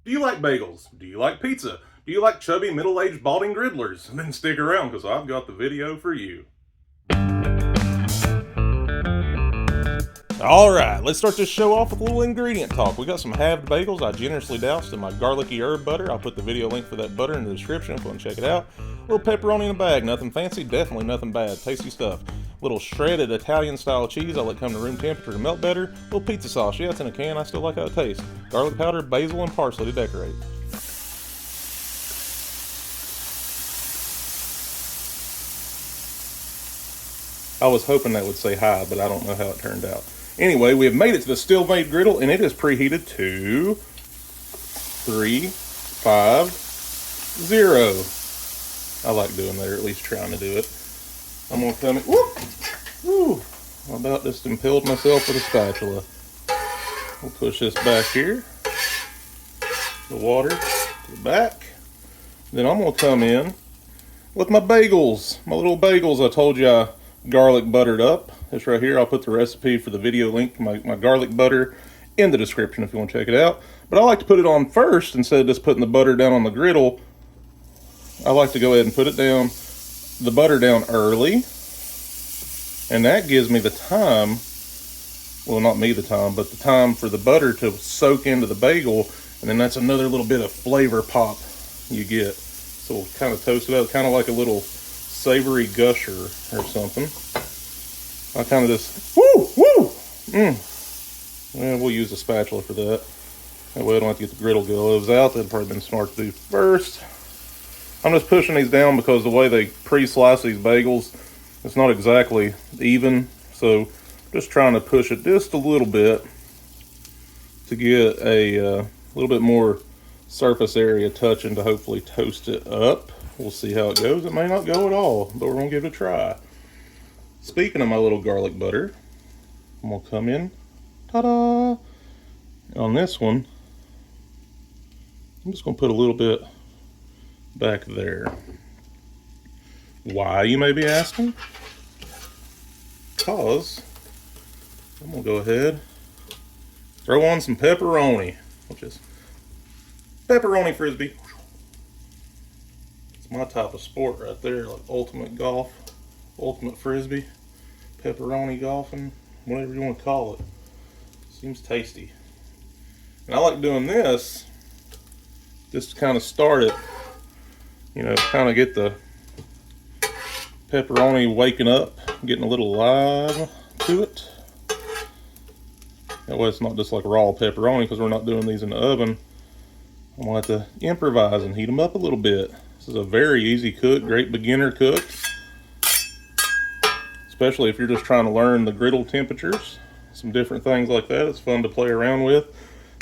Do you like bagels? Do you like pizza? Do you like chubby middle-aged balding griddlers? Then stick around because I've got the video for you. Alright, let's start this show off with a little ingredient talk. We got some halved bagels I generously doused in my garlicky herb butter. I'll put the video link for that butter in the description if you want to check it out. A little pepperoni in a bag, nothing fancy, definitely nothing bad. Tasty stuff. Little shredded Italian style cheese, I'll let come to room temperature to melt better. Little pizza sauce, yeah, it's in a can, I still like how it tastes. Garlic powder, basil, and parsley to decorate. I was hoping that would say hi, but I don't know how it turned out. Anyway, we have made it to the still-made griddle, and it is preheated to 350. I like doing that, or at least trying to do it. I'm going to come in. Whoop! Woo! I about just impaled myself with a spatula. We'll push this back here. The water to the back. Then I'm going to come in with my bagels. My little bagels I told you I garlic buttered up. This right here, I'll put the recipe for the video link to my garlic butter in the description if you want to check it out. But I like to put it on first instead of just putting the butter down on the griddle. I like to go ahead and put it down, the butter down early. And that gives me the time, well, not me the time, but the time for the butter to soak into the bagel. And then that's another little bit of flavor pop you get. So we'll kind of toast it up, kind of like a little savory gusher or something. I kind of just, Yeah, we'll use a spatula for that. That way I don't have to get the griddle gloves out. That'd probably been smart to do first. I'm just pushing these down because the way they pre-slice these bagels, it's not exactly even. So just trying to push it just a little bit to get a little bit more surface area touching to hopefully toast it up. We'll see how it goes. It may not go at all, but we're going to give it a try. Speaking of my little garlic butter, I'm going to come in, ta-da! On this one, I'm just going to put a little bit back there. Why, you may be asking? Because I'm going to go ahead, throw on some pepperoni, which is pepperoni frisbee. My type of sport right there, like ultimate golf, ultimate frisbee, pepperoni golfing, whatever you want to call it. Seems tasty. And I like doing this just to kind of start it, you know, kind of get the pepperoni waking up, getting a little alive to it. That way it's not just like raw pepperoni, because we're not doing these in the oven. I'm going to have to improvise and heat them up a little bit. This is a very easy cook, great beginner cook. Especially if you're just trying to learn the griddle temperatures, some different things like that. It's fun to play around with.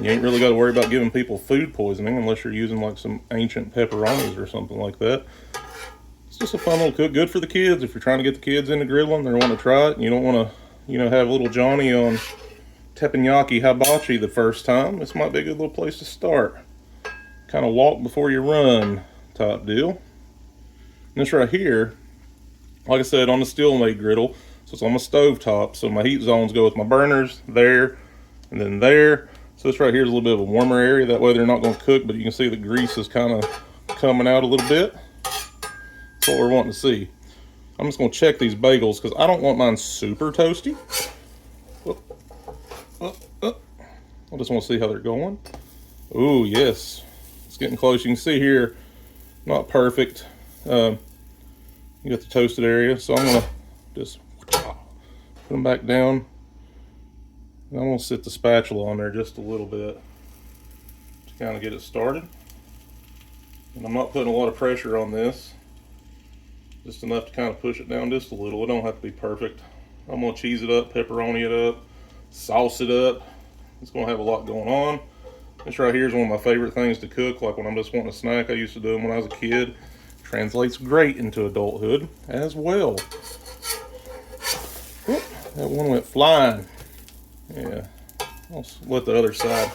You ain't really got to worry about giving people food poisoning unless you're using like some ancient pepperonis or something like that. It's just a fun little cook, good for the kids. If you're trying to get the kids into griddling, they want to try it, and you don't want to, you know, have little Johnny on teppanyaki hibachi the first time. This might be a good little place to start. Kind of walk before you run type deal. And this right here, like I said, on the still-made griddle, so it's on my stove top, so my heat zones go with my burners there and then there. So this right here is a little bit of a warmer area, that way they're not going to cook, but you can see the grease is kind of coming out a little bit. That's what we're wanting to see. I'm just going to check these bagels because I don't want mine super toasty. I just want to see how they're going. Oh yes, it's getting close. You can see here, not perfect. You got the toasted area, so I'm gonna just put them back down. And I'm gonna sit the spatula on there just a little bit to kind of get it started. And I'm not putting a lot of pressure on this, just enough to kind of push it down just a little. It don't have to be perfect. I'm gonna cheese it up, pepperoni it up, sauce it up. It's gonna have a lot going on. This right here is one of my favorite things to cook, like when I'm just wanting a snack. I used to do them when I was a kid. Translates great into adulthood as well. Whoop, that one went flying. Yeah, I'll let the other side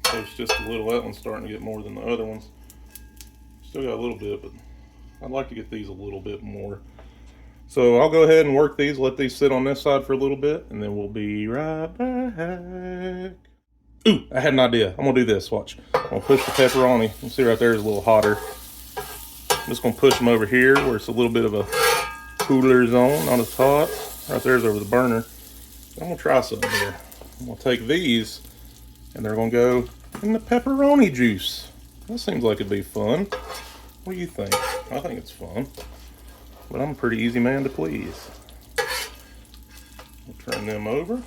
toast just a little. That one's starting to get more than the other ones. Still got a little bit, but I'd like to get these a little bit more. So I'll go ahead and work these, let these sit on this side for a little bit, and then we'll be right back. Ooh, I had an idea. I'm gonna do this, watch. I'm gonna push the pepperoni. You see right there is a little hotter. I'm just gonna push them over here where it's a little bit of a cooler zone, not as hot. Right there's over the burner. I'm gonna try something here. I'm gonna take these and they're gonna go in the pepperoni juice. That seems like it'd be fun. What do you think? I think it's fun. But I'm a pretty easy man to please. I'll turn them over.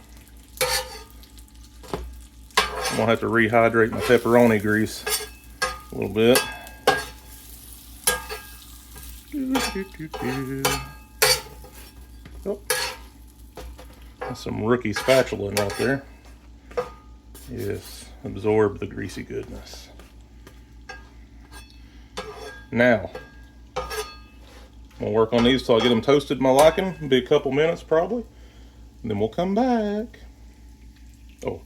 I'm gonna have to rehydrate my pepperoni grease a little bit. Oh, that's some rookie spatula right there. Yes, absorb the greasy goodness. Now, I'm gonna work on these till I get them toasted to my liking. It'll be a couple minutes probably. And then we'll come back. Oh,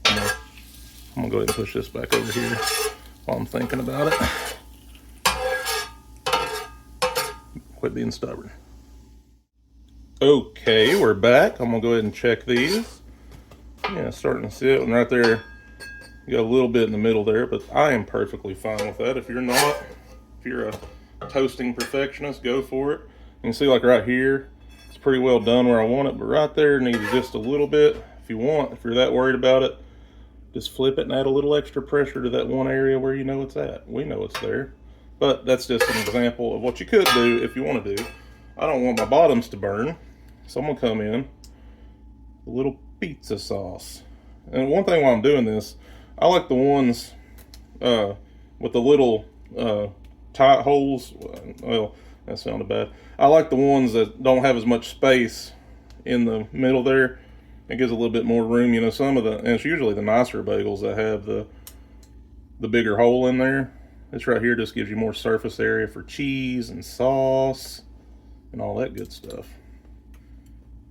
I'm gonna go ahead and push this back over here while I'm thinking about it. Quit being stubborn. Okay, we're back. I'm gonna go ahead and check these. Yeah, starting to sit, and right there, you got a little bit in the middle there, but I am perfectly fine with that. If you're not, if you're a toasting perfectionist, go for it. You can see like right here, it's pretty well done where I want it, but right there needs just a little bit. If you want, if you're that worried about it, just flip it and add a little extra pressure to that one area where you know it's at. We know it's there. But that's just an example of what you could do if you want to do. I don't want my bottoms to burn, so I'm gonna come in a little pizza sauce. And one thing while I'm doing this, I like the ones with the little tight holes. Well, that sounded bad. I like the ones that don't have as much space in the middle there. It gives a little bit more room. You know, some of the, and it's usually the nicer bagels that have the bigger hole in there. This right here just gives you more surface area for cheese and sauce and all that good stuff.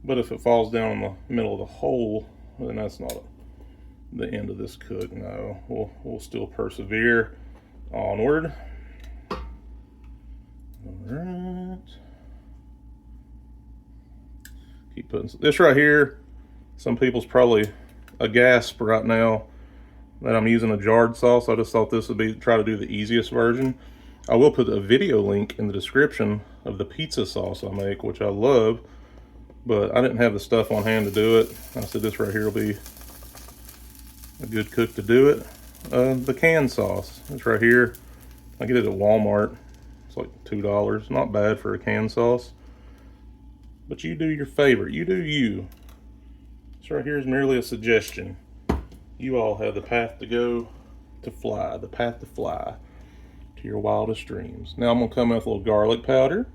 But if it falls down in the middle of the hole, then that's not the end of this cook. No, we'll still persevere onward. All right. Keep putting this right here. Some people's probably aghast right now that I'm using a jarred sauce. I just thought this would be, try to do the easiest version. I will put a video link in the description of the pizza sauce I make, which I love, but I didn't have the stuff on hand to do it. I said this right here will be a good cook to do it. The canned sauce, it's right here. I get it at Walmart. It's like $2. Not bad for a canned sauce. But you do your favorite. You do you. This right here is merely a suggestion. You all have the path to go to fly, the path to fly to your wildest dreams. Now I'm gonna come in with a little garlic powder.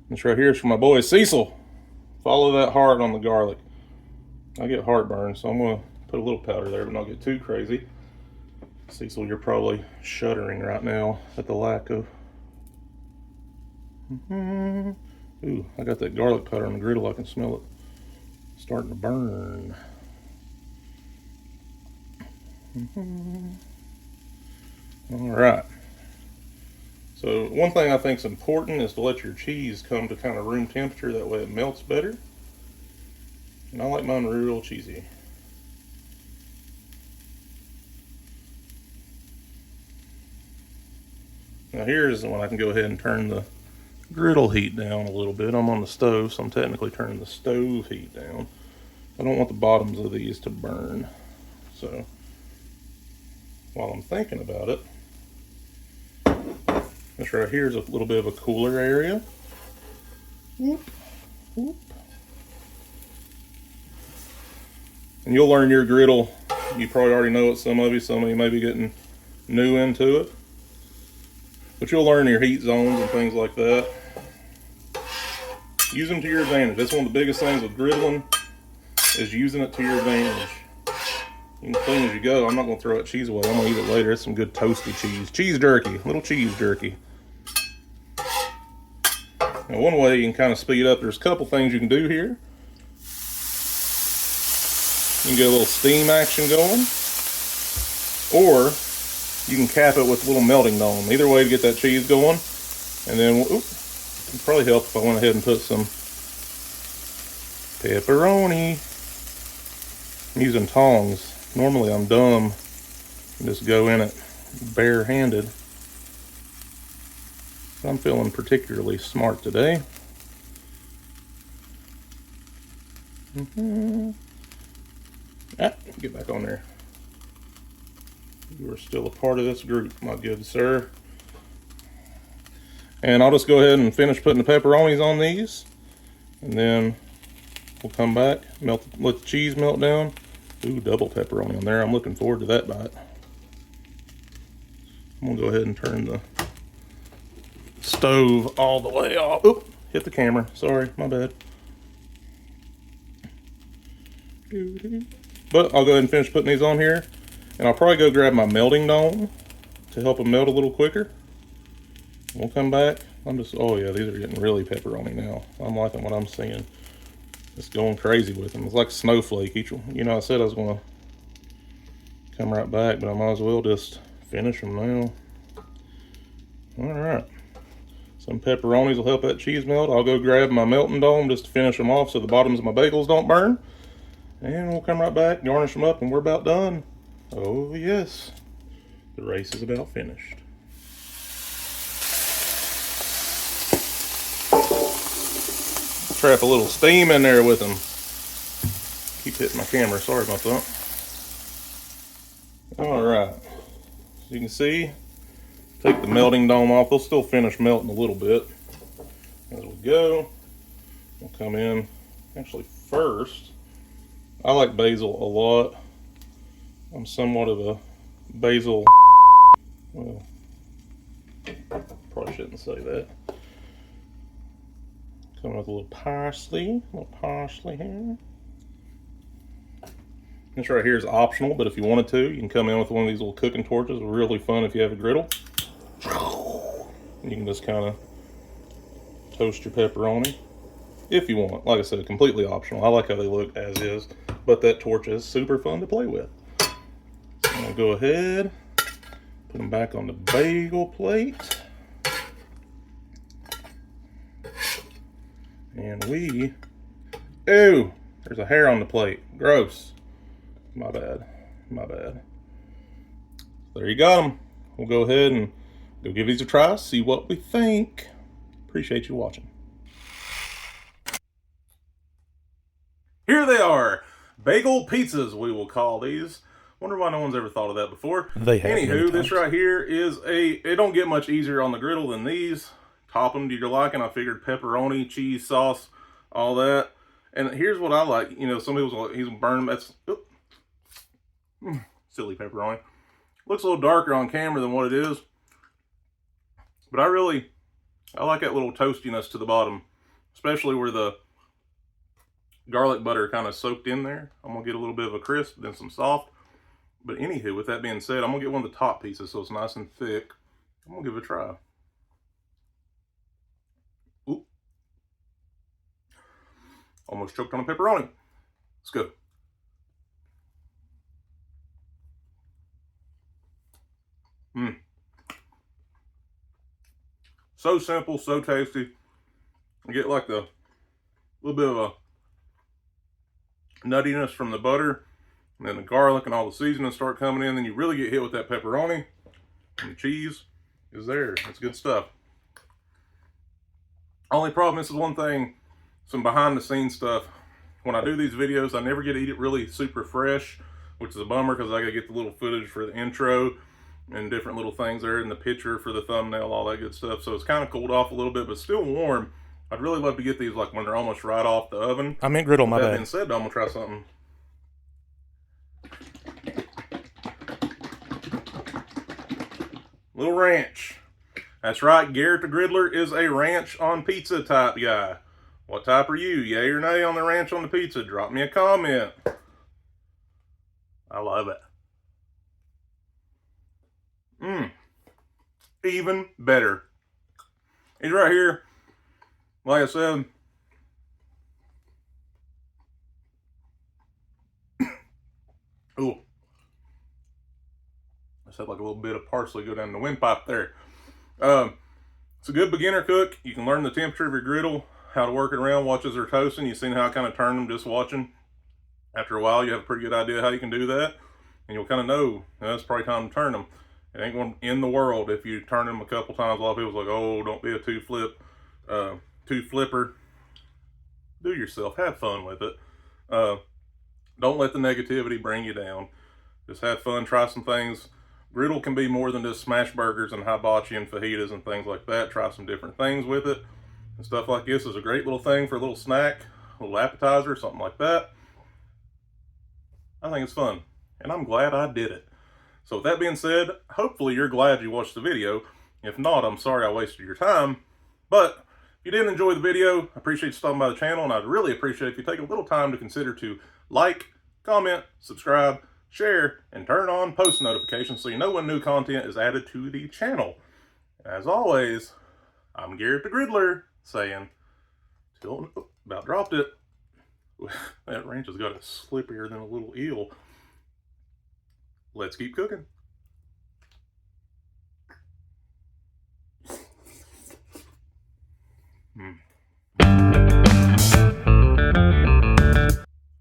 This right here is for my boy Cecil. Follow that heart on the garlic. I get heartburn, so I'm gonna put a little powder there, but not get too crazy. Cecil, you're probably shuddering right now at the lack of. Ooh, I got that garlic powder on the griddle. I can smell it starting to burn. All right. So one thing I think is important is to let your cheese come to kind of room temperature. That way it melts better. And I like mine real cheesy. Now here's when I can go ahead and turn the griddle heat down a little bit. I'm on the stove, so I'm technically turning the stove heat down. I don't want the bottoms of these to burn. So while I'm thinking about it, this right here is a little bit of a cooler area. Whoop, whoop. And you'll learn your griddle. You probably already know it, some of you may be getting new into it. But you'll learn your heat zones and things like that. Use them to your advantage. That's one of the biggest things with griddling, is using it to your advantage. You can clean as you go. I'm not going to throw that cheese away. I'm going to eat it later. It's some good toasty cheese. Cheese jerky. Little cheese jerky. Now one way you can kind of speed up, there's a couple things you can do here. You can get a little steam action going. Or you can cap it with a little melting dome. Either way to get that cheese going. And then, it'd probably help if I went ahead and put some pepperoni. I'm using tongs Normally I'm dumb and just go in it barehanded. I'm feeling particularly smart today. Get back on there. You are still a part of this group, my good sir. And I'll just go ahead and finish putting the pepperonis on these. And then we'll come back, let the cheese melt down. Ooh, double pepperoni on there. I'm looking forward to that bite. I'm gonna go ahead and turn the stove all the way off. Oop, hit the camera. Sorry, my bad. But I'll go ahead and finish putting these on here. And I'll probably go grab my melting dome to help them melt a little quicker. We'll come back. Oh yeah, these are getting really pepperoni now. I'm liking what I'm seeing. Just going crazy with them. It's like a snowflake. I said I was gonna come right back, but I might as well just finish them now. All right. Some pepperonis will help that cheese melt. I'll go grab my melting dome just to finish them off so the bottoms of my bagels don't burn. And we'll come right back, garnish them up, and we're about done. Oh yes, the race is about finished. Trap a little steam in there with them. Keep hitting my camera, sorry about that. Alright, as you can see, take the melting dome off. They'll still finish melting a little bit as we go. We'll come in, actually first, I like basil a lot. I'm somewhat of a basil, well, probably shouldn't say that. Coming with a little parsley here. This right here is optional, but if you wanted to, you can come in with one of these little cooking torches. It's really fun if you have a griddle. You can just kind of toast your pepperoni if you want. Like I said, completely optional. I like how they look as is, but that torch is super fun to play with. So I'm gonna go ahead, put them back on the bagel plate. And ooh, there's a hair on the plate. Gross. My bad. There you got them. We'll go ahead and go give these a try, see what we think. Appreciate you watching. Here they are. Bagel pizzas, we will call these. Wonder why no one's ever thought of that before. They have. Anywho, this right here is it don't get much easier on the griddle than these. Top them to your liking. I figured pepperoni, cheese, sauce, all that. And here's what I like. Some people he's burn them. That's silly pepperoni. Looks a little darker on camera than what it is. But I like that little toastiness to the bottom, especially where the garlic butter kind of soaked in there. I'm gonna get a little bit of a crisp, then some soft. But anywho, with that being said, I'm gonna get one of the top pieces so it's nice and thick. I'm gonna give it a try. Ooh. Almost choked on a pepperoni. Let's go. So simple, so tasty. You get like the little bit of a nuttiness from the butter, and then the garlic and all the seasonings start coming in. Then you really get hit with that pepperoni, and the cheese is there. It's good stuff. Only problem, this is one thing, some behind the scenes stuff. When I do these videos, I never get to eat it really super fresh, which is a bummer because I gotta get the little footage for the intro and different little things there in the picture for the thumbnail, all that good stuff. So it's kind of cooled off a little bit, but still warm. I'd really love to get these like when they're almost right off the oven. I meant griddle, my bad. That being said, I'm gonna try something. Little ranch. That's right, Garrett the Griddler is a ranch on pizza type guy. What type are you? Yay or nay on the ranch on the pizza? Drop me a comment. I love it. Even better. He's right here. Like I said, ooh, I said like a little bit of parsley go down the windpipe there. It's a good beginner cook. You can learn the temperature of your griddle, how to work it around, watch as they're toasting. You've seen how I kind of turn them just watching. After a while, you have a pretty good idea how you can do that. and you'll kind of know it's probably time to turn them. It ain't going to end the world if you turn them a couple times. A lot of people's like, oh, don't be a two flipper. Do yourself, have fun with it. Don't let the negativity bring you down. Just have fun, try some things. Griddle can be more than just smash burgers and hibachi and fajitas and things like that. Try some different things with it. And stuff like this is a great little thing for a little snack, a little appetizer, something like that. I think it's fun, and I'm glad I did it. So with that being said, hopefully you're glad you watched the video. If not, I'm sorry I wasted your time. But if you did enjoy the video, I appreciate you stopping by the channel, and I'd really appreciate if you take a little time to consider to like, comment, subscribe, share, and turn on post notifications so you know when new content is added to the channel. As always, I'm Garrett the Griddler saying, about dropped it. That ranch has got it slippier than a little eel. Let's keep cooking.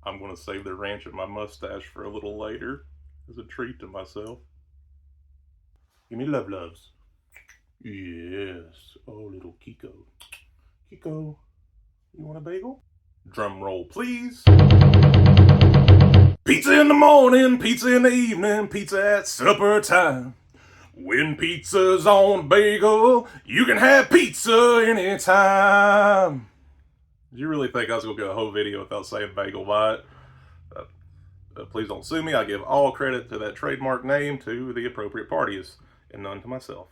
I'm going to save the ranch and my mustache for a little later as a treat to myself. Give me love loves. Yes. Oh, little Kiko. Kiko, you want a bagel? Drum roll, please. Pizza in the morning, pizza in the evening, pizza at supper time. When pizza's on bagel, you can have pizza anytime. Did you really think I was going to go a whole video without saying bagel by it? Please don't sue me. I give all credit to that trademark name to the appropriate parties and none to myself.